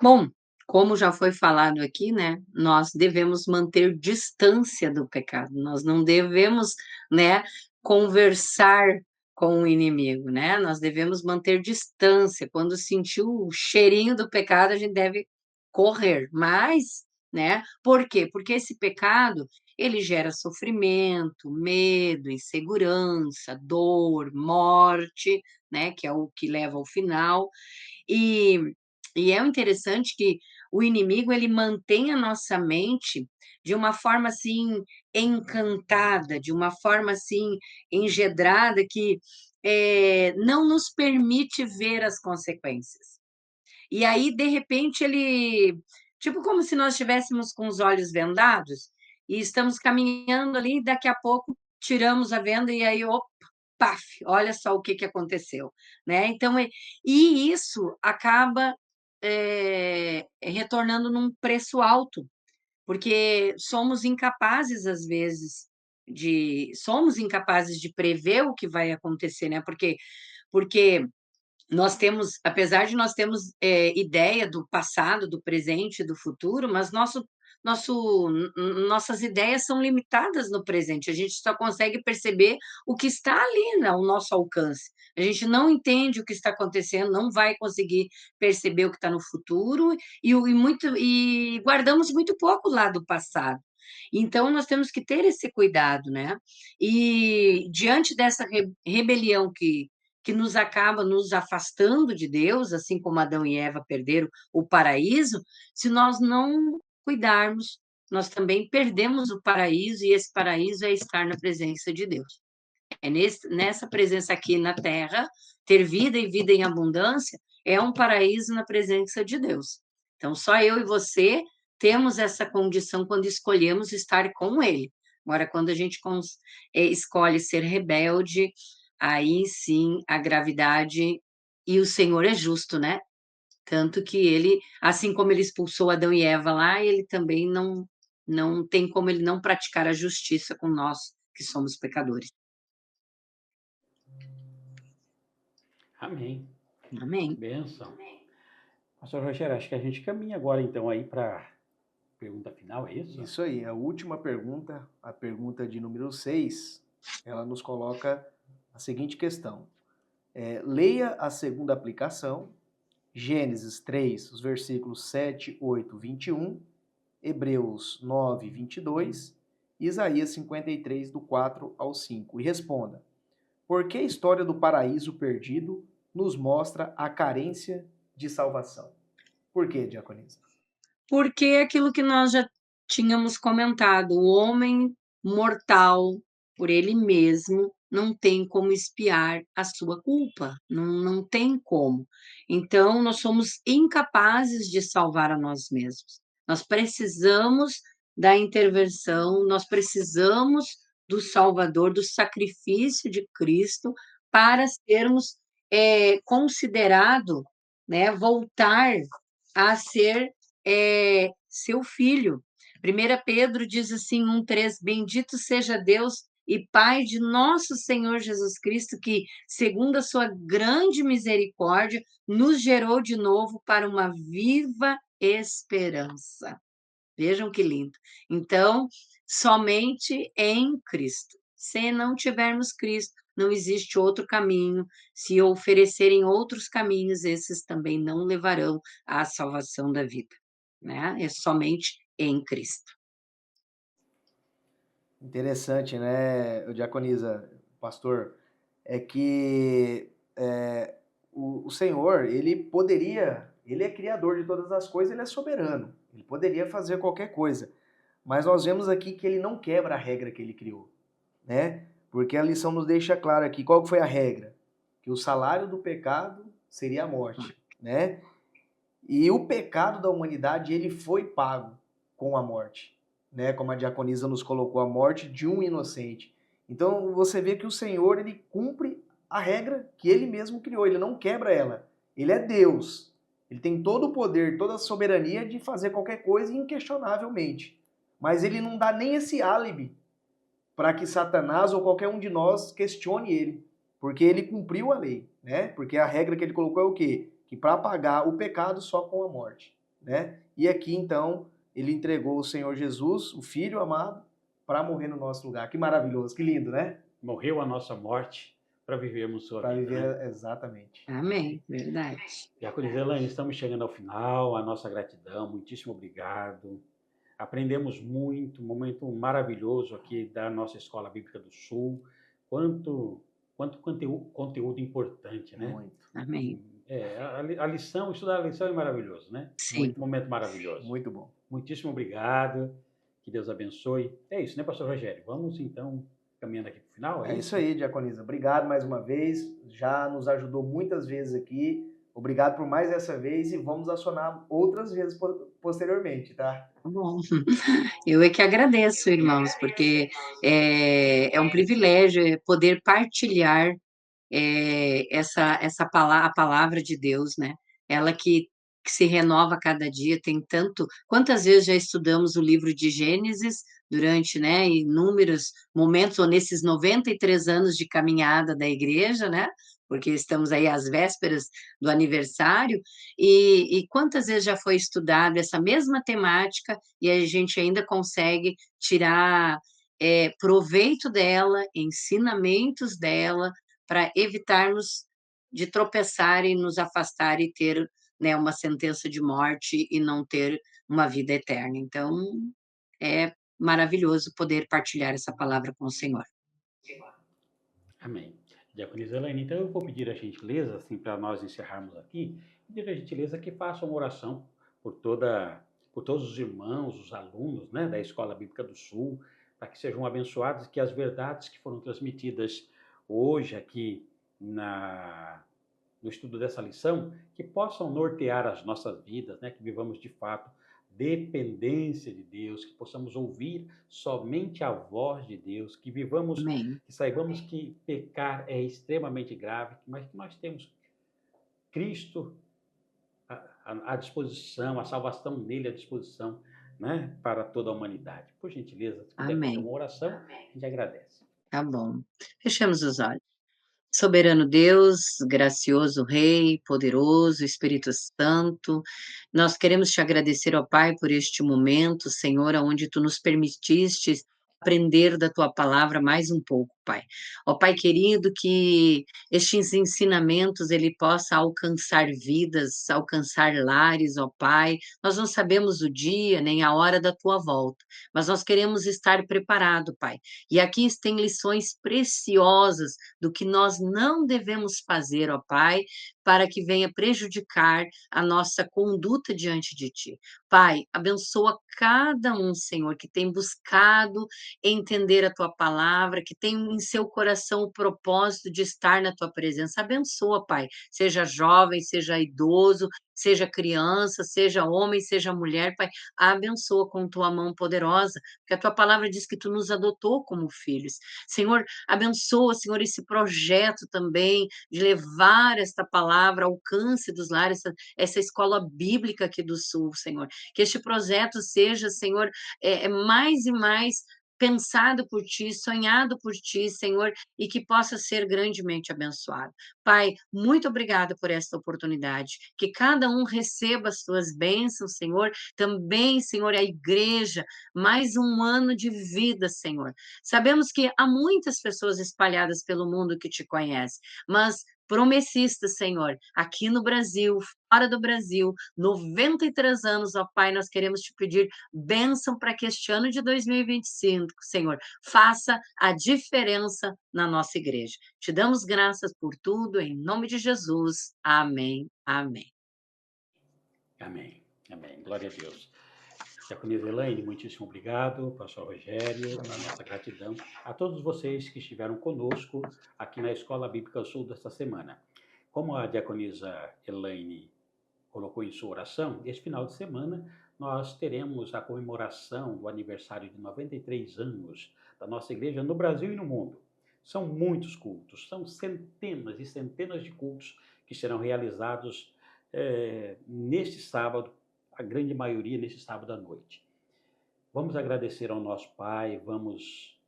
Bom, como já foi falado aqui, né, nós devemos manter distância do pecado, nós não devemos, né, conversar com o inimigo, né, nós devemos manter distância, quando sentir o cheirinho do pecado, a gente deve correr, mas, né, por quê? Porque esse pecado, ele gera sofrimento, medo, insegurança, dor, morte, né, que é o que leva ao final, e é interessante que o inimigo ele mantém a nossa mente de uma forma, assim, encantada, de uma forma, assim, engedrada que, não nos permite ver as consequências. E aí, de repente, ele tipo como se nós estivéssemos com os olhos vendados e estamos caminhando ali e daqui a pouco tiramos a venda e aí, opa, paf, olha só o que que aconteceu, né. Então e isso acaba, retornando num preço alto, porque somos incapazes de prever o que vai acontecer, né, porque nós temos, apesar de nós termos, ideia do passado, do presente e do futuro, mas nossas ideias são limitadas no presente, a gente só consegue perceber o que está ali, né, ao nosso alcance. A gente não entende o que está acontecendo, não vai conseguir perceber o que está no futuro e guardamos muito pouco lá do passado. Então nós temos que ter esse cuidado, né. E diante dessa rebelião que nos acaba nos afastando de Deus, assim como Adão e Eva perderam o paraíso, se nós não cuidarmos, nós também perdemos o paraíso, e esse paraíso é estar na presença de Deus. É nessa presença aqui na terra, ter vida e vida em abundância, é um paraíso na presença de Deus. Então, só eu e você temos essa condição quando escolhemos estar com Ele. Agora, quando a gente escolhe ser rebelde, aí sim a gravidade, e o Senhor é justo, né? Tanto que ele, assim como ele expulsou Adão e Eva lá, ele também não tem como ele não praticar a justiça com nós, que somos pecadores. Amém. Amém. Bênção. Pastor Rogério, acho que a gente caminha agora então aí para a pergunta final, é isso? Isso aí, a última pergunta, a pergunta de número 6, ela nos coloca a seguinte questão. Leia a segunda aplicação, Gênesis 3, os versículos 7, 8, 21, Hebreus 9, 22, Isaías 53, do 4 ao 5, e responda: por que a história do paraíso perdido nos mostra a carência de salvação? Por quê, diaconisa? Porque é aquilo que nós já tínhamos comentado, o homem mortal, por ele mesmo, não tem como expiar a sua culpa, não tem como. Então, nós somos incapazes de salvar a nós mesmos. Nós precisamos da intervenção, nós precisamos do Salvador, do sacrifício de Cristo, para sermos considerado, né, voltar a ser seu filho. 1 Pedro diz assim, 1,3, bendito seja Deus e Pai de nosso Senhor Jesus Cristo, que, segundo a sua grande misericórdia, nos gerou de novo para uma viva esperança. Vejam que lindo. Então, somente em Cristo. Se não tivermos Cristo, não existe outro caminho. Se oferecerem outros caminhos, esses também não levarão à salvação da vida, né? É somente em Cristo. Interessante, né, diaconisa, pastor, é que o Senhor, ele é criador de todas as coisas, ele é soberano, ele poderia fazer qualquer coisa, mas nós vemos aqui que ele não quebra a regra que ele criou, né? Porque a lição nos deixa claro aqui, qual foi a regra? Que o salário do pecado seria a morte, né? E o pecado da humanidade, ele foi pago com a morte, né? Como a diaconisa nos colocou, a morte de um inocente. Então você vê que o Senhor, ele cumpre a regra que ele mesmo criou, ele não quebra ela. Ele é Deus. Ele tem todo o poder, toda a soberania de fazer qualquer coisa inquestionavelmente. Mas ele não dá nem esse álibi para que Satanás ou qualquer um de nós questione ele, porque ele cumpriu a lei, né? Porque a regra que ele colocou é o quê? Que para pagar o pecado só com a morte, né? E aqui então ele entregou o Senhor Jesus, o Filho amado, para morrer no nosso lugar. Que maravilhoso, que lindo, né? Morreu a nossa morte para vivermos sua Para vida, viver né? exatamente. Amém, verdade. Diaconisa Elaine, estamos chegando ao final, a nossa gratidão, muitíssimo obrigado. Aprendemos muito, um momento maravilhoso aqui da nossa Escola Bíblica do Sul. Quanto conteúdo importante, né? Muito. Amém. A lição, estudar a lição é maravilhoso, né? Sim. Muito momento maravilhoso. Muito bom. Muitíssimo obrigado. Que Deus abençoe. É isso, né, pastor Rogério? Vamos então caminhando aqui para o final, É isso aí, diaconisa. Obrigado mais uma vez. Já nos ajudou muitas vezes aqui. Obrigado por mais essa vez e vamos acionar outras vezes posteriormente, tá? Tá bom. Eu é que agradeço, irmãos, porque é um privilégio poder partilhar a palavra de Deus, né? Ela que se renova a cada dia, tem tanto. Quantas vezes já estudamos o livro de Gênesis durante, né, inúmeros momentos, ou nesses 93 anos de caminhada da igreja, né? Porque estamos aí às vésperas do aniversário, e quantas vezes já foi estudada essa mesma temática e a gente ainda consegue tirar proveito dela, ensinamentos dela, para evitarmos de tropeçar e nos afastar e ter, né, uma sentença de morte e não ter uma vida eterna. Então, é maravilhoso poder partilhar essa palavra com o Senhor. Amém. Diaconisa Elaine, então eu vou pedir a gentileza, assim, para nós encerrarmos aqui, pedir a gentileza que faça uma oração por todos os irmãos, os alunos, né, da Escola Bíblica do Sul, para que sejam abençoados e que as verdades que foram transmitidas hoje aqui no estudo dessa lição, que possam nortear as nossas vidas, né, que vivamos de fato dependência de Deus, que possamos ouvir somente a voz de Deus, que vivamos, Amém. que saibamos que pecar é extremamente grave, mas que nós temos Cristo à disposição, a salvação nele à disposição, né, para toda a humanidade. Por gentileza, se puder fazer Amém. uma oração, a gente agradece. Tá bom. Fechamos os olhos. Soberano Deus, gracioso Rei, poderoso Espírito Santo, nós queremos te agradecer, ó Pai, por este momento, Senhor, aonde tu nos permitiste aprender da tua palavra mais um pouco, Pai. Ó Pai querido, que estes ensinamentos ele possa alcançar vidas, alcançar lares, ó Pai. Nós não sabemos o dia nem a hora da tua volta, mas nós queremos estar preparado, Pai. E aqui tem lições preciosas do que nós não devemos fazer, ó Pai, para que venha prejudicar a nossa conduta diante de Ti. Pai, abençoa cada um, Senhor, que tem buscado entender a Tua palavra, que tem em seu coração o propósito de estar na Tua presença. Abençoa, Pai, seja jovem, seja idoso, seja criança, seja homem, seja mulher, Pai, abençoa com Tua mão poderosa, porque a Tua palavra diz que Tu nos adotou como filhos. Senhor, abençoa, Senhor, esse projeto também de levar esta palavra ao alcance dos lares, essa escola bíblica aqui do Sul, Senhor. Que este projeto seja, Senhor, mais e mais pensado por Ti, sonhado por Ti, Senhor, e que possa ser grandemente abençoado. Pai, muito obrigada por esta oportunidade. Que cada um receba as Tuas bênçãos, Senhor. Também, Senhor, a igreja, mais um ano de vida, Senhor. Sabemos que há muitas pessoas espalhadas pelo mundo que te conhecem, mas promessista, Senhor, aqui no Brasil, fora do Brasil, 93 anos, ó Pai, nós queremos te pedir bênção para que este ano de 2025, Senhor, faça a diferença na nossa igreja. Te damos graças por tudo, em nome de Jesus. Amém. Amém. Amém. Amém. Glória a Deus. Diaconisa Elaine, muitíssimo obrigado, pastor Rogério, a nossa gratidão a todos vocês que estiveram conosco aqui na Escola Bíblica Sul desta semana. Como a diaconisa Elaine colocou em sua oração, este final de semana nós teremos a comemoração do aniversário de 93 anos da nossa igreja no Brasil e no mundo. São muitos cultos, são centenas e centenas de cultos que serão realizados neste sábado, a grande maioria nesse sábado à noite. Vamos agradecer ao nosso Pai, vamos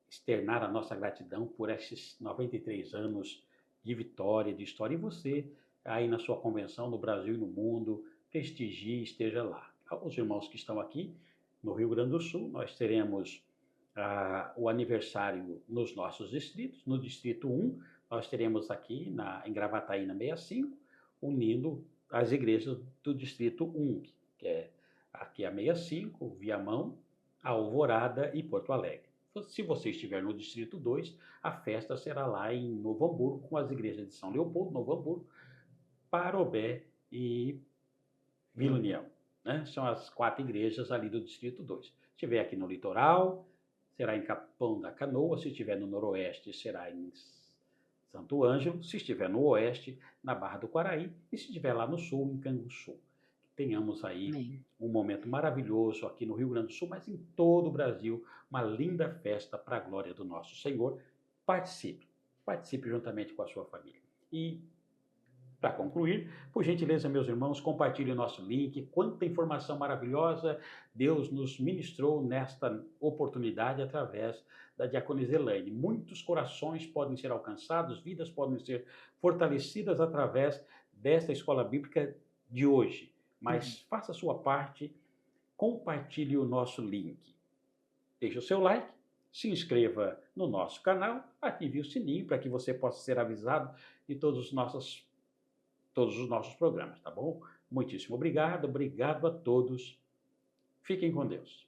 externar a nossa gratidão por esses 93 anos de vitória, de história. E você, aí na sua convenção, no Brasil e no mundo, prestigie, esteja lá. Os irmãos que estão aqui no Rio Grande do Sul, nós teremos o aniversário nos nossos distritos. No Distrito 1, nós teremos aqui em Gravataí, na 65, unindo as igrejas do Distrito 1, que é aqui a 65, Viamão, a Alvorada e Porto Alegre. Se você estiver no Distrito 2, a festa será lá em Novo Hamburgo, com as igrejas de São Leopoldo, Novo Hamburgo, Parobé e Vila União. Né? São as 4 igrejas ali do Distrito 2. Se estiver aqui no litoral, será em Capão da Canoa. Se estiver no noroeste, será em Santo Ângelo. Se estiver no oeste, na Barra do Quaraí. E se estiver lá no sul, em Canguçu. Tenhamos aí um momento maravilhoso aqui no Rio Grande do Sul, mas em todo o Brasil, uma linda festa para a glória do nosso Senhor. Participe juntamente com a sua família. E, para concluir, por gentileza, meus irmãos, compartilhe o nosso link. Quanta informação maravilhosa Deus nos ministrou nesta oportunidade através da diaconisa Elaine. Muitos corações podem ser alcançados, vidas podem ser fortalecidas através desta escola bíblica de hoje. Mas faça a sua parte, compartilhe o nosso link. Deixe o seu like, se inscreva no nosso canal, ative o sininho para que você possa ser avisado de todos os nossos programas, tá bom? Muitíssimo obrigado a todos. Fiquem com Deus.